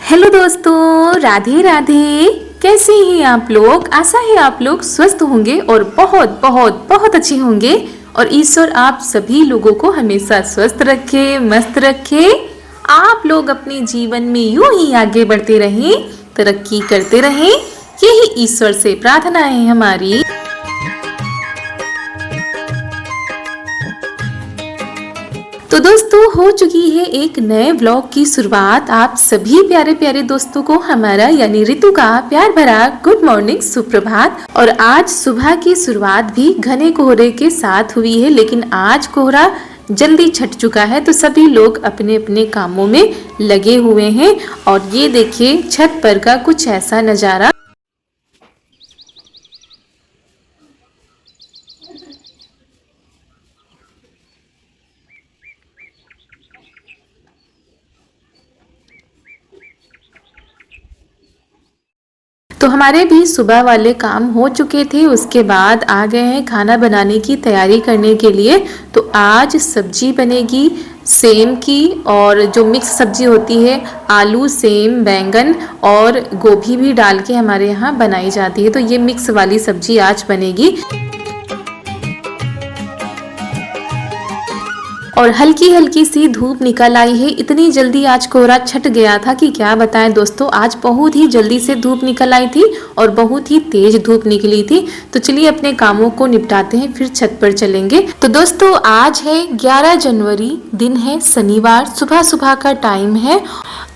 Hello दोस्तों, राधे राधे। कैसे हैं आप लोग? आशा है आप लोग स्वस्थ होंगे और बहुत बहुत बहुत अच्छे होंगे। और ईश्वर आप सभी लोगों को हमेशा स्वस्थ रखे, मस्त रखे। आप लोग अपने जीवन में यूं ही आगे बढ़ते रहें, तरक्की करते रहें, यही ईश्वर से प्रार्थना है हमारी। तो दोस्तों, हो चुकी है एक नए व्लॉग की शुरुआत। आप सभी प्यारे प्यारे दोस्तों को हमारा यानी ऋतु का प्यार भरा गुड मॉर्निंग, सुप्रभात। और आज सुबह की शुरुआत भी घने कोहरे के साथ हुई है, लेकिन आज कोहरा जल्दी छट चुका है तो सभी लोग अपने अपने कामों में लगे हुए हैं। और ये देखिए छत पर का कुछ ऐसा नज़ारा। तो हमारे भी सुबह वाले काम हो चुके थे, उसके बाद आ गए हैं खाना बनाने की तैयारी करने के लिए। तो आज सब्जी बनेगी सेम की, और जो मिक्स सब्जी होती है आलू, सेम, बैंगन और गोभी भी डाल के हमारे यहाँ बनाई जाती है। तो ये मिक्स वाली सब्जी आज बनेगी। और हल्की हल्की सी धूप निकल आई है। इतनी जल्दी आज कोहरा छट गया था कि क्या बताएं दोस्तों, आज बहुत ही जल्दी से धूप निकल आई थी और बहुत ही तेज धूप निकली थी। तो चलिए अपने कामों को निपटाते हैं, फिर छत पर चलेंगे। तो दोस्तों, आज है 11 जनवरी, दिन है शनिवार, सुबह सुबह का टाइम है।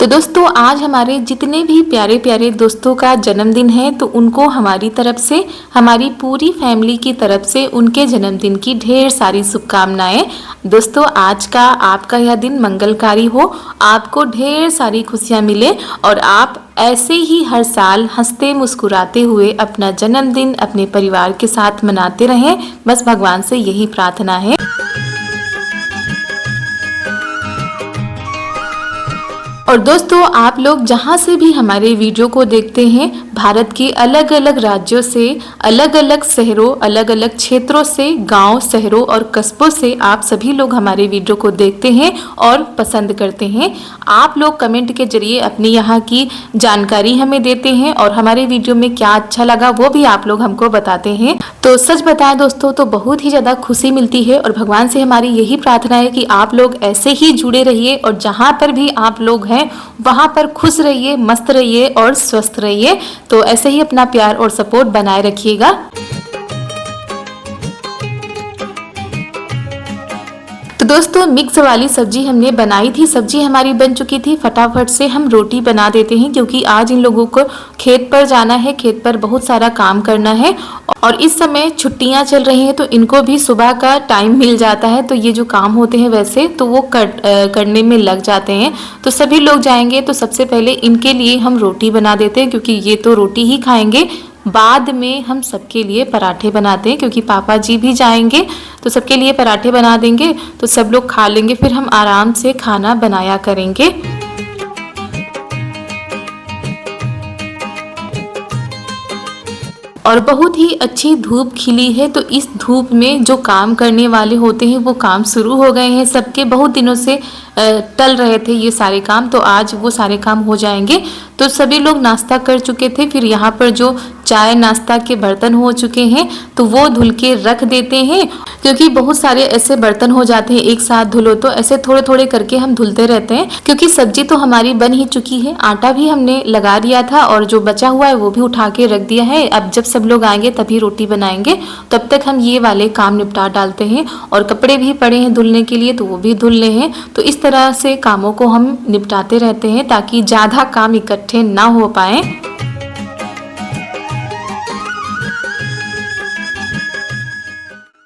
तो दोस्तों, आज हमारे जितने भी प्यारे प्यारे दोस्तों का जन्मदिन है, तो उनको हमारी तरफ से, हमारी पूरी फैमिली की तरफ से उनके जन्मदिन की ढेर सारी शुभकामनाएं। दोस्तों, आज का आपका यह दिन मंगलकारी हो, आपको ढेर सारी खुशियां मिले और आप ऐसे ही हर साल हंसते मुस्कुराते हुए अपना जन्मदिन अपने परिवार के साथ मनाते रहें। बस भगवान से यही प्रार्थना है। और दोस्तों, आप लोग जहाँ से भी हमारे वीडियो को देखते हैं, भारत के अलग अलग राज्यों से, अलग अलग शहरों, अलग अलग क्षेत्रों से, गांव, शहरों और कस्बों से आप सभी लोग हमारे वीडियो को देखते हैं और पसंद करते हैं। आप लोग कमेंट के जरिए अपनी यहाँ की जानकारी हमें देते हैं और हमारे वीडियो में क्या अच्छा लगा वो भी आप लोग हमको बताते हैं। तो सच बताएं दोस्तों, तो बहुत ही ज़्यादा खुशी मिलती है और भगवान से हमारी यही प्रार्थना है कि आप लोग ऐसे ही जुड़े रहिए और जहाँ पर भी आप लोग हैं वहां पर खुश रहिए, मस्त रहिए और स्वस्थ रहिए। तो ऐसे ही अपना प्यार और सपोर्ट बनाए रखिएगा। तो दोस्तों, मिक्स वाली सब्जी हमने बनाई थी, सब्जी हमारी बन चुकी थी। फटाफट से हम रोटी बना देते हैं क्योंकि आज इन लोगों को खेत पर जाना है, खेत पर बहुत सारा काम करना है और इस समय छुट्टियां चल रही हैं तो इनको भी सुबह का टाइम मिल जाता है। तो ये जो काम होते हैं वैसे तो वो करने में लग जाते हैं। तो सभी लोग जाएंगे तो सबसे पहले इनके लिए हम रोटी बना देते हैं क्योंकि ये तो रोटी ही खाएंगे। बाद में हम सबके लिए पराठे बनाते हैं क्योंकि पापा जी भी जाएंगे तो सबके लिए पराठे बना देंगे, तो सब लोग खा लेंगे, फिर हम आराम से खाना बनाया करेंगे। और बहुत ही अच्छी धूप खिली है, तो इस धूप में जो काम करने वाले होते हैं वो काम शुरू हो गए हैं। सबके बहुत दिनों से टल रहे थे ये सारे काम, तो आज वो सारे काम हो जाएंगे। तो सभी लोग नाश्ता कर चुके थे, फिर यहाँ पर जो चाय नाश्ता के बर्तन हो चुके हैं तो वो धुल के रख देते हैं क्योंकि बहुत सारे ऐसे बर्तन हो जाते हैं एक साथ धुलो, तो ऐसे थोड़े थोड़े करके हम धुलते रहते हैं। क्योंकि सब्जी तो हमारी बन ही चुकी है, आटा भी हमने लगा दिया था और जो बचा हुआ है वो भी उठा के रख दिया है। अब जब सब लोग आएंगे तभी रोटी बनाएंगे, तब तक हम ये वाले काम निपटा डालते हैं। और कपड़े भी पड़े हैं धुलने के लिए तो वो भी धुल ले हैं। तो इस तरह से कामों को हम निपटाते रहते हैं ताकि ज़्यादा काम इकट्ठे ना हो पाए।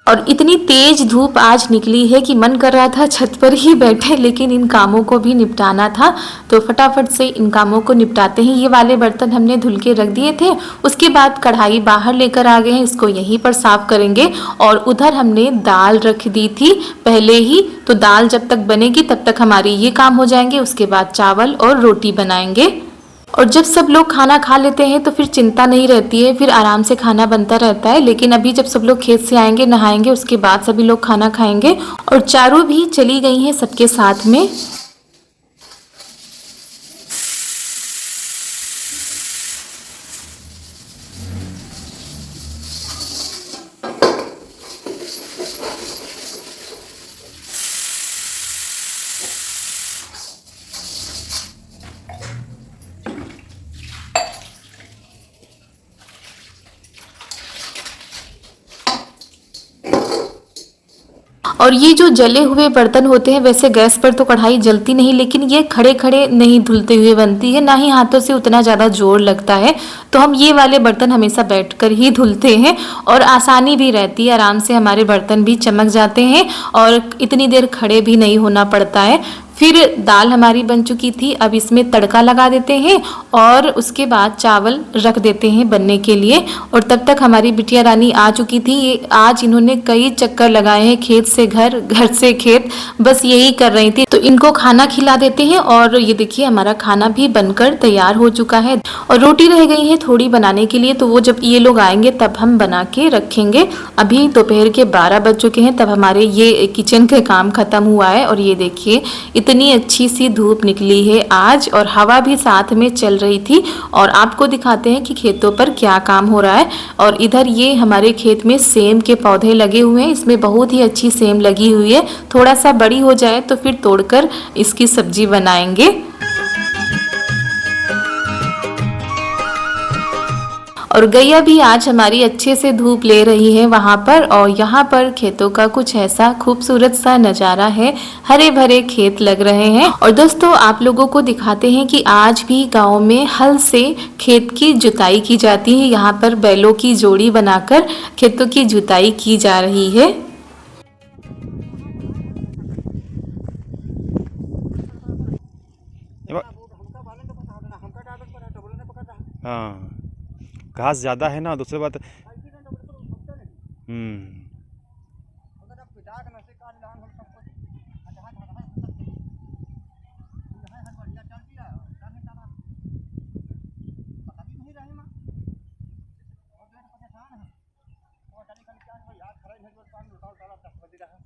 और इतनी तेज धूप आज निकली है कि मन कर रहा था छत पर ही बैठे, लेकिन इन कामों को भी निपटाना था तो फटाफट से इन कामों को निपटाते हैं। ये वाले बर्तन हमने धुल के रख दिए थे, उसके बाद कढ़ाई बाहर लेकर आ गए हैं, इसको यहीं पर साफ करेंगे। और उधर हमने दाल रख दी थी पहले ही, तो दाल जब तक बनेगी तब तक हमारी ये काम हो जाएंगे, उसके बाद चावल और रोटी बनाएंगे। और जब सब लोग खाना खा लेते हैं तो फिर चिंता नहीं रहती है, फिर आराम से खाना बनता रहता है। लेकिन अभी जब सब लोग खेत से आएंगे, नहाएंगे, उसके बाद सभी लोग खाना खाएंगे। और चारों भी चली गई हैं सबके साथ में। और ये जो जले हुए बर्तन होते हैं, वैसे गैस पर तो कढ़ाई जलती नहीं, लेकिन ये खड़े खड़े नहीं धुलते हुए बनती है, ना ही हाथों से उतना ज़्यादा जोर लगता है। तो हम ये वाले बर्तन हमेशा बैठकर ही धुलते हैं और आसानी भी रहती है, आराम से हमारे बर्तन भी चमक जाते हैं और इतनी देर खड़े भी नहीं होना पड़ता है। फिर दाल हमारी बन चुकी थी, अब इसमें तड़का लगा देते हैं और उसके बाद चावल रख देते हैं बनने के लिए। और तब तक हमारी बिटिया रानी आ चुकी थी। ये आज इन्होंने कई चक्कर लगाए हैं, खेत से घर, घर से खेत, बस यही कर रही थी। तो इनको खाना खिला देते हैं और ये देखिए हमारा खाना भी बनकर तैयार हो चुका है और रोटी रह गई है थोड़ी बनाने के लिए, तो वो जब ये लोग आएंगे तब हम बना के रखेंगे। अभी दोपहर के 12 बज चुके हैं, तब हमारे ये किचन का काम खत्म हुआ है। और ये देखिए इतनी अच्छी सी धूप निकली है आज और हवा भी साथ में चल रही थी। और आपको दिखाते हैं कि खेतों पर क्या काम हो रहा है। और इधर ये हमारे खेत में सेम के पौधे लगे हुए हैं, इसमें बहुत ही अच्छी सेम लगी हुई है। थोड़ा सा बड़ी हो जाए तो फिर तोड़कर इसकी सब्जी बनाएंगे। और गैया भी आज हमारी अच्छे से धूप ले रही है वहाँ पर। और यहाँ पर खेतों का कुछ ऐसा खूबसूरत सा नज़ारा है, हरे भरे खेत लग रहे हैं। और दोस्तों आप लोगों को दिखाते हैं कि आज भी गांव में हल से खेत की जुताई की जाती है। यहाँ पर बैलों की जोड़ी बनाकर खेतों की जुताई की जा रही है। हाँ, घास ज़्यादा है ना, दूसरी बात।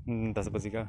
हम्म, 10 बजे का।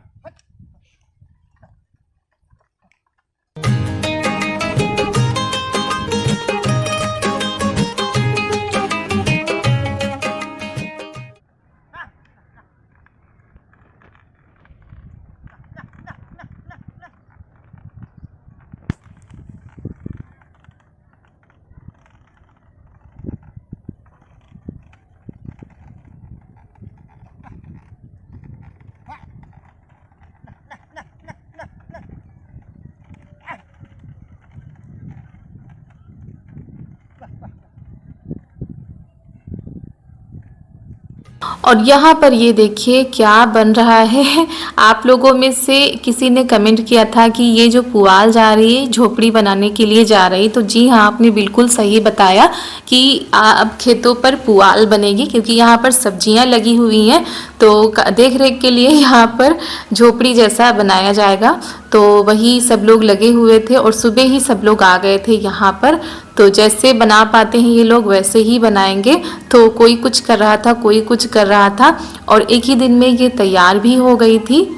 और यहाँ पर ये देखिए क्या बन रहा है। आप लोगों में से किसी ने कमेंट किया था कि ये जो पुआल जा रही है झोपड़ी बनाने के लिए जा रही, तो जी हाँ आपने बिल्कुल सही बताया कि अब खेतों पर पुआल बनेगी, क्योंकि यहाँ पर सब्जियाँ लगी हुई हैं तो देख रेख के लिए यहाँ पर झोपड़ी जैसा बनाया जाएगा। तो वही सब लोग लगे हुए थे और सुबह ही सब लोग आ गए थे यहाँ पर। तो जैसे बना पाते हैं ये लोग वैसे ही बनाएंगे। तो कोई कुछ कर रहा था, कोई कुछ कर रहा था और एक ही दिन में ये तैयार भी हो गई थी।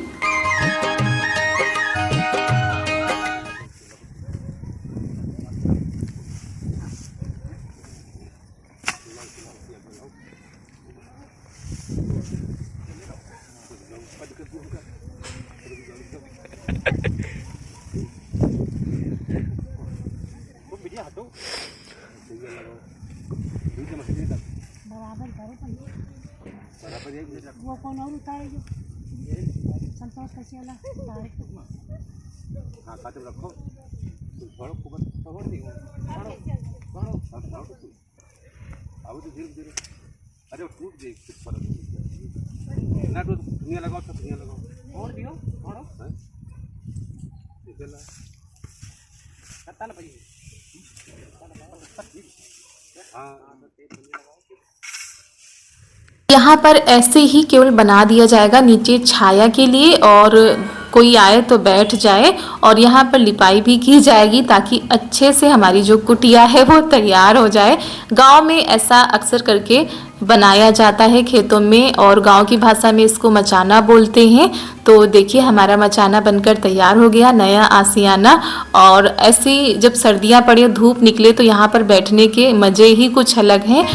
वो कौन और उतारेगा? संतोष कैसे वाला डायरेक्ट हां काटे रखो थोड़ा खूब छोड़ दी छोड़ो अब तो धीरे धीरे अरे टूट गई पर ना तो धुआं लगाओ तो धुआं लगाओ और दियो छोड़ो चला कत्ता ना भाई हां यहाँ पर ऐसे ही केवल बना दिया जाएगा नीचे छाया के लिए, और कोई आए तो बैठ जाए। और यहाँ पर लिपाई भी की जाएगी ताकि अच्छे से हमारी जो कुटिया है वो तैयार हो जाए। गांव में ऐसा अक्सर करके बनाया जाता है खेतों में, और गांव की भाषा में इसको मचाना बोलते हैं। तो देखिए हमारा मचाना बनकर तैयार हो गया, नया आसियाना। और ऐसी जब सर्दियाँ पड़े, धूप निकले, तो यहाँ पर बैठने के मज़े ही कुछ अलग हैं।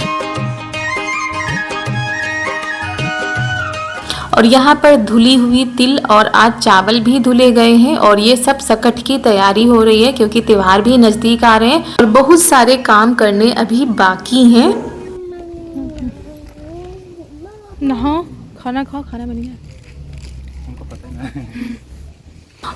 और यहाँ पर धुली हुई तिल और आज चावल भी धुले गए हैं और ये सब सकट की तैयारी हो रही है, क्योंकि त्योहार भी नज़दीक आ रहे हैं और बहुत सारे काम करने अभी बाकी हैं। नहा खाना खाओ, खाना बन गया।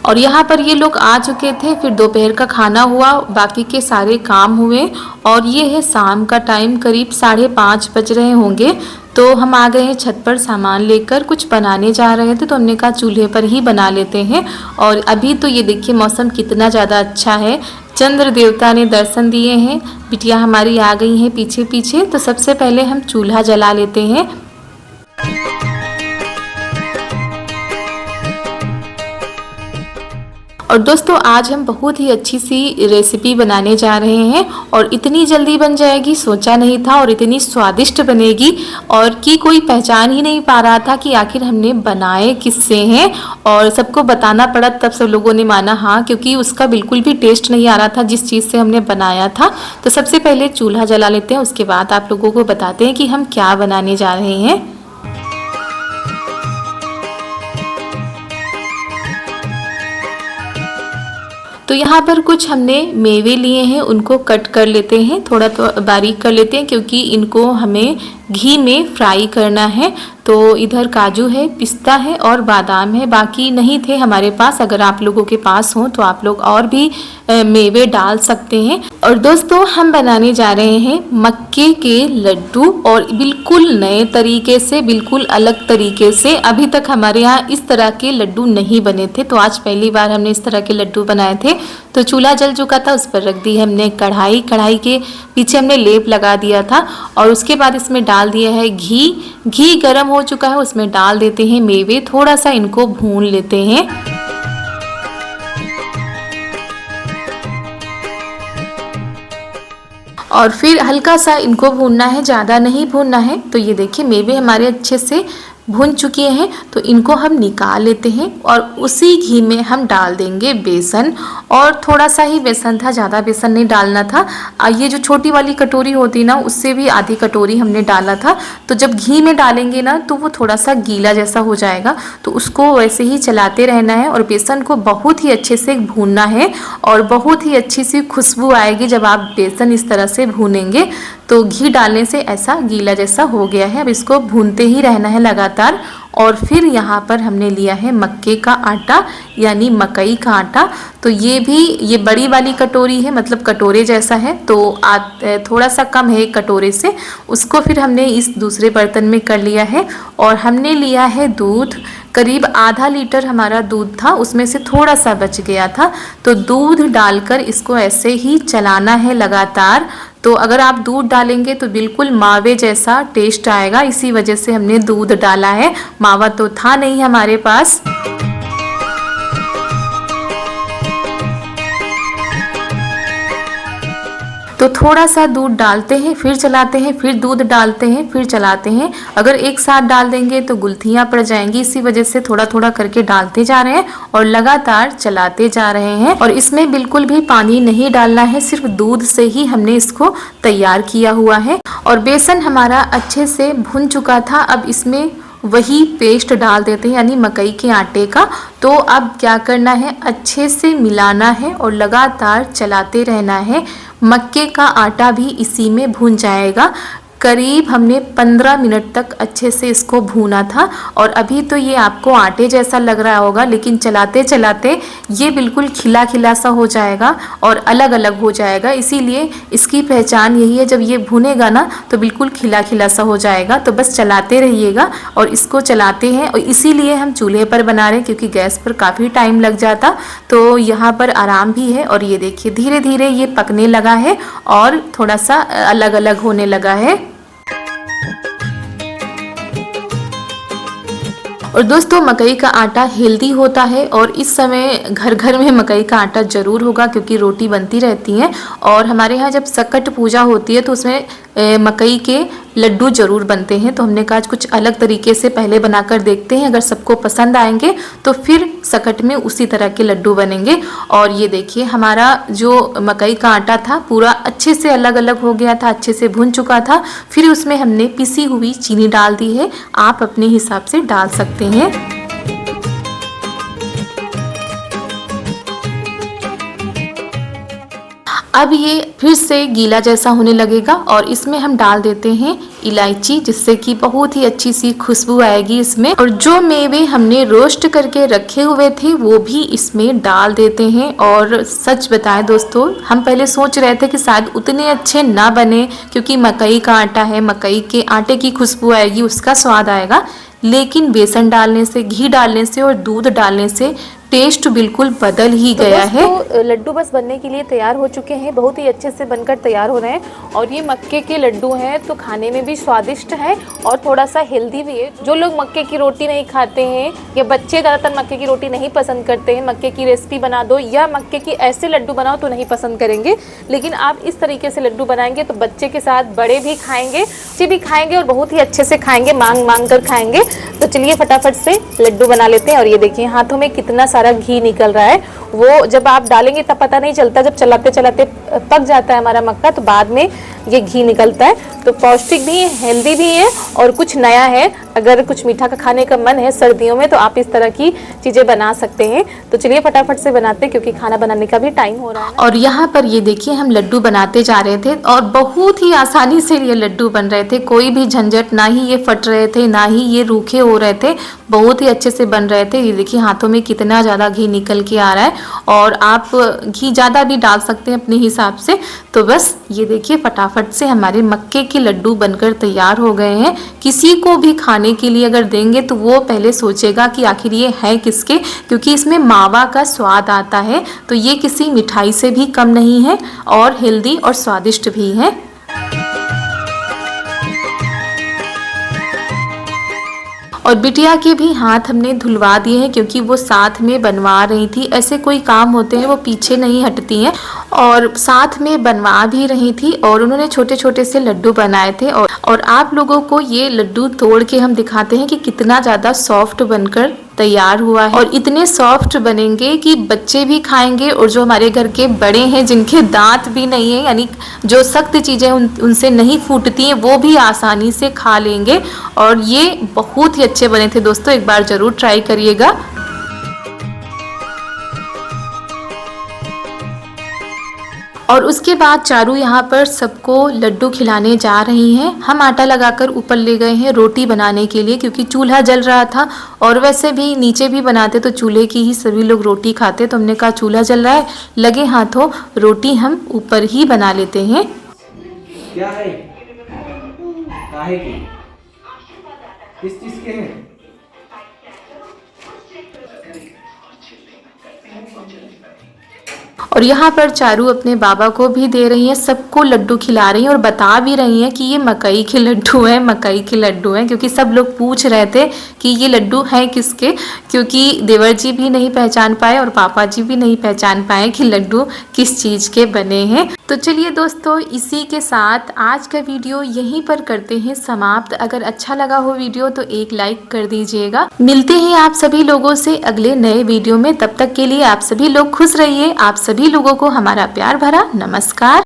और यहाँ पर ये लोग आ चुके थे, फिर दोपहर का खाना हुआ, बाकी के सारे काम हुए और ये है शाम का टाइम, करीब 5:30 बज रहे होंगे। तो हम आ गए हैं छत पर सामान लेकर, कुछ बनाने जा रहे थे तो हमने कहा चूल्हे पर ही बना लेते हैं। और अभी तो ये देखिए मौसम कितना ज़्यादा अच्छा है, चंद्र देवता ने दर्शन दिए हैं, बिटिया हमारी आ गई हैं पीछे पीछे। तो सबसे पहले हम चूल्हा जला लेते हैं। और दोस्तों आज हम बहुत ही अच्छी सी रेसिपी बनाने जा रहे हैं और इतनी जल्दी बन जाएगी सोचा नहीं था, और इतनी स्वादिष्ट बनेगी और कि कोई पहचान ही नहीं पा रहा था कि आखिर हमने बनाए किससे हैं। और सबको बताना पड़ा तब सब लोगों ने माना हाँ, क्योंकि उसका बिल्कुल भी टेस्ट नहीं आ रहा था जिस चीज़ से हमने बनाया था। तो सबसे पहले चूल्हा जला लेते हैं, उसके बाद आप लोगों को बताते हैं कि हम क्या बनाने जा रहे हैं। तो यहाँ पर कुछ हमने मेवे लिए हैं, उनको कट कर लेते हैं, थोड़ा तो बारीक कर लेते हैं क्योंकि इनको हमें घी में फ्राई करना है। तो इधर काजू है, पिस्ता है और बादाम है, बाकी नहीं थे हमारे पास। अगर आप लोगों के पास हो तो आप लोग और भी मेवे डाल सकते हैं। और दोस्तों हम बनाने जा रहे हैं मक्के के लड्डू, और बिल्कुल नए तरीके से, बिल्कुल अलग तरीके से। अभी तक हमारे यहाँ इस तरह के लड्डू नहीं बने थे, तो आज पहली बार हमने इस तरह के लड्डू बनाए थे। तो चूल्हा जल चुका था, उस पर रख दी हमने कढ़ाई, कढ़ाई के पीछे हमने लेप लगा दिया था और उसके बाद इसमें डाल दिया है घी। घी गर्म हो चुका है, उसमें डाल देते हैं मेवे, थोड़ा सा इनको भून लेते हैं। और फिर हल्का सा इनको भूनना है, ज़्यादा नहीं भूनना है। तो ये देखिए मेवे हमारे अच्छे से भून चुके हैं, तो इनको हम निकाल लेते हैं और उसी घी में हम डाल देंगे बेसन। और थोड़ा सा ही बेसन था, ज़्यादा बेसन नहीं डालना था। ये जो छोटी वाली कटोरी होती ना, उससे भी आधी कटोरी हमने डाला था। तो जब घी में डालेंगे ना तो वो थोड़ा सा गीला जैसा हो जाएगा, तो उसको वैसे ही चलाते रहना है और बेसन को बहुत ही अच्छे से भूनना है। और बहुत ही अच्छी सी खुशबू आएगी जब आप बेसन इस तरह से भूनेंगे। तो घी डालने से ऐसा गीला जैसा हो गया है, अब इसको भूनते ही रहना है लगातार। और फिर यहाँ पर हमने लिया है मक्के का आटा, यानी मकई का आटा। तो ये बड़ी वाली कटोरी है, मतलब कटोरे जैसा है, तो थोड़ा सा कम है एक कटोरे से। उसको फिर हमने इस दूसरे बर्तन में कर लिया है। और हमने लिया है दूध, करीब आधा लीटर हमारा दूध था, उसमें से थोड़ा सा बच गया था। तो दूध डालकर इसको ऐसे ही चलाना है लगातार। तो अगर आप दूध डालेंगे तो बिल्कुल मावे जैसा टेस्ट आएगा, इसी वजह से हमने दूध डाला है। मावा तो था नहीं हमारे पास। तो थोड़ा सा दूध डालते हैं, फिर चलाते हैं, फिर दूध डालते हैं, फिर चलाते हैं। अगर एक साथ डाल देंगे तो गुलथियाँ पड़ जाएंगी, इसी वजह से थोड़ा थोड़ा करके डालते जा रहे हैं और लगातार चलाते जा रहे हैं। और इसमें बिल्कुल भी पानी नहीं डालना है, सिर्फ दूध से ही हमने इसको तैयार किया हुआ है। और बेसन हमारा अच्छे से भुन चुका था, अब इसमें वही पेस्ट डाल देते हैं, यानी मकई के आटे का। तो अब क्या करना है, अच्छे से मिलाना है और लगातार चलाते रहना है। मक्के का आटा भी इसी में भून जाएगा। करीब हमने 15 मिनट तक अच्छे से इसको भूना था। और अभी तो ये आपको आटे जैसा लग रहा होगा, लेकिन चलाते चलाते ये बिल्कुल खिला खिला सा हो जाएगा और अलग अलग हो जाएगा। इसीलिए इसकी पहचान यही है, जब ये भुनेगा ना तो बिल्कुल खिला खिला सा हो जाएगा। तो बस चलाते रहिएगा और इसको चलाते हैं। और इसीलिए हम चूल्हे पर बना रहे हैं, क्योंकि गैस पर काफ़ी टाइम लग जाता, तो यहाँ पर आराम भी है। और ये देखिए धीरे धीरे ये पकने लगा है और थोड़ा सा अलग अलग होने लगा है। और दोस्तों मकई का आटा हेल्दी होता है और इस समय घर घर में मकई का आटा ज़रूर होगा, क्योंकि रोटी बनती रहती है। और हमारे यहाँ जब सकट पूजा होती है तो उसमें मकई के लड्डू ज़रूर बनते हैं। तो हमने कहा आज कुछ अलग तरीके से पहले बनाकर देखते हैं, अगर सबको पसंद आएंगे तो फिर सकट में उसी तरह के लड्डू बनेंगे। और ये देखिए हमारा जो मकई का आटा था पूरा अच्छे से अलग अलग हो गया था, अच्छे से भुन चुका था। फिर उसमें हमने पिसी हुई चीनी डाल दी है, आप अपने हिसाब से डाल सकते हैं। अब ये फिर से गीला जैसा होने लगेगा और इसमें हम डाल देते हैं इलायची, जिससे कि बहुत ही अच्छी सी खुशबू आएगी इसमें। और जो मेवे हमने रोस्ट करके रखे हुए थे वो भी इसमें डाल देते हैं। और सच बताएं दोस्तों, हम पहले सोच रहे थे कि शायद उतने अच्छे ना बने, क्योंकि मकई का आटा है, मकई के आटे की खुशबू आएगी, उसका स्वाद आएगा। लेकिन बेसन डालने से, घी डालने से और दूध डालने से टेस्ट बिल्कुल बदल ही गया है। तो लड्डू बस बनने के लिए तैयार हो चुके हैं, बहुत ही अच्छे से बनकर तैयार हो रहे हैं। और ये मक्के के लड्डू हैं तो खाने में भी स्वादिष्ट है और थोड़ा सा हेल्दी भी है। जो लोग मक्के की रोटी नहीं खाते हैं या बच्चे ज़्यादातर मक्के की रोटी नहीं पसंद करते हैं, मक्के की रेसिपी बना दो या मक्के की ऐसे लड्डू बनाओ तो नहीं पसंद करेंगे। लेकिन आप इस तरीके से लड्डू बनाएंगे तो बच्चे के साथ बड़े भी खाएंगे, बच्चे भी खाएंगे और बहुत ही अच्छे से खाएंगे, मांग मांग कर खाएंगे। तो चलिए फटाफट से लड्डू बना लेते हैं। और ये देखिए हाथों में कितना सारा घी निकल रहा है, वो जब आप डालेंगे तब पता नहीं चलता, जब चलाते चलाते पक जाता है हमारा मक्का तो बाद में ये घी निकलता है। तो पौष्टिक भी है, हेल्दी भी है और कुछ नया है। अगर कुछ मीठा का खाने का मन है सर्दियों में तो आप इस तरह की चीज़ें बना सकते हैं। तो चलिए फटाफट से बनाते हैं क्योंकि खाना बनाने का भी टाइम हो रहा है। और यहाँ पर ये देखिए हम लड्डू बनाते जा रहे थे और बहुत ही आसानी से ये लड्डू बन रहे थे, कोई भी झंझट, ना ही ये फट रहे थे ना ही ये रूखे हो रहे थे, बहुत ही अच्छे से बन रहे थे। ये देखिए हाथों में कितना ज़्यादा घी निकल के आ रहा है और आप घी ज़्यादा भी डाल सकते हैं अपने हिसाब से। तो बस ये देखिए फटाफट से हमारे मक्के के लड्डू बनकर तैयार हो गए हैं। किसी को भी खाने के लिए अगर देंगे तो वो पहले सोचेगा कि आखिर ये है किसके, क्योंकि इसमें मावा का स्वाद आता है। तो ये किसी मिठाई से भी कम नहीं है और हेल्दी और स्वादिष्ट भी है। और बिटिया के भी हाथ हमने धुलवा दिए हैं क्योंकि वो साथ में बनवा रही थी। ऐसे कोई काम होते हैं वो पीछे नहीं हटती हैं और साथ में बनवा भी रही थी। और उन्होंने छोटे छोटे से लड्डू बनाए थे और आप लोगों को ये लड्डू तोड़ के हम दिखाते हैं कि कितना ज़्यादा सॉफ्ट बनकर तैयार हुआ है। और इतने सॉफ्ट बनेंगे कि बच्चे भी खाएंगे और जो हमारे घर के बड़े हैं जिनके दांत भी नहीं है, यानी जो सख्त चीज़ें उनसे नहीं फूटती हैं, वो भी आसानी से खा लेंगे। और ये बहुत ही अच्छे बने थे दोस्तों, एक बार ज़रूर ट्राई करिएगा। और उसके बाद चारू यहाँ पर सबको लड्डू खिलाने जा रही हैं। हम आटा लगाकर ऊपर ले गए हैं रोटी बनाने के लिए क्योंकि चूल्हा जल रहा था और वैसे भी नीचे भी बनाते तो चूल्हे की ही सभी लोग रोटी खाते। तो हमने कहा चूल्हा जल रहा है, लगे हाथों रोटी हम ऊपर ही बना लेते हैं। क्या है? काहे की? किस चीज के हैं? और यहाँ पर चारू अपने बाबा को भी दे रही है, सबको लड्डू खिला रही हैं और बता भी रही हैं कि ये मकई के लड्डू हैं, मकई के लड्डू हैं। क्योंकि सब लोग पूछ रहे थे कि ये लड्डू हैं किसके, क्योंकि देवर जी भी नहीं पहचान पाए और पापा जी भी नहीं पहचान पाए कि लड्डू किस चीज़ के बने हैं। तो चलिए दोस्तों, इसी के साथ आज का वीडियो यहीं पर करते हैं समाप्त। अगर अच्छा लगा हो वीडियो तो एक लाइक कर दीजिएगा। मिलते हैं आप सभी लोगों से अगले नए वीडियो में, तब तक के लिए आप सभी लोग खुश रहिए। आप सभी लोगों को हमारा प्यार भरा नमस्कार।